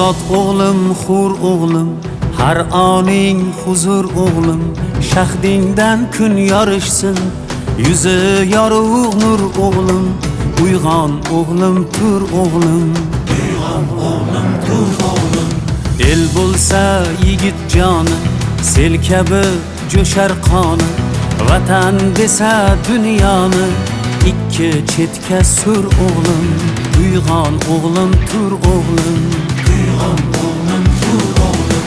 Ozod o'g'lim, hur o'g'lim, har oning huzur o'g'lim, shahdingdan kun yorishsin, yuzi yorug' nur o'g'lim. Uyg'on o'g'lim, tur o'g'lim, uyg'on o'g'lim, tur o'g'lim. El bo'lsa yigit joni, sel kabi jo'shar qoni, vatan desa dunyoni ikki chetga sur o'g'lim. Uyg'on o'g'lim, tur o'g'lim, uyg'on o'g'lim, tur o'g'lim.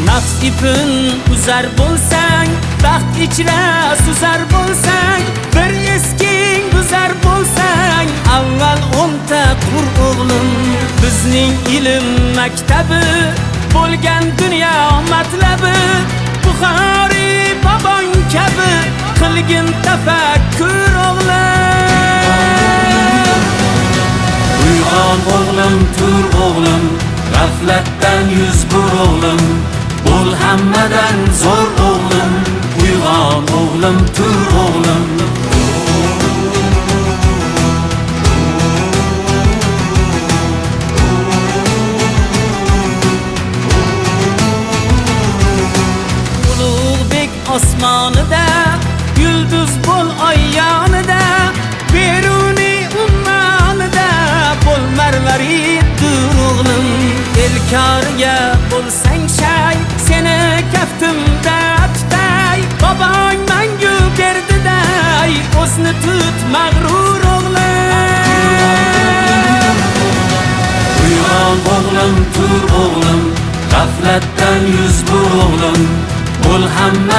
Nafs ipin uzar bo'lsang, baxt ichra suzar bo'lsang, bir esking buzar bo'lsang, avval o'nta qur o'g'lim. Bizning ilm maktabi bo'lgan dunyo matlabi, Buxoriy bobong kabi qilgin tafakkur o'g'lim. Uyg'on o'g'lim, tur o'g'lim, g'aflatdan yuz bur o'g'lim, bo'l hammadan zo'r o'g'lim. Uyg'on o'g'lim, tur o'g'lim. Ulug'bek osmonida, yulduz bo'l oy yonida, beruniy ummonida bo'l marvariddir o'g'lim. Elkoriga bo'lsang shay, seni kaftimda tutay, bobong mangu berdiday, o'zni tut mag'rur o'g'lim. Uyg'on o'g'lim, tur o'g'lim, g'aflatdan yuz bur o'g'lim, bo'l hamma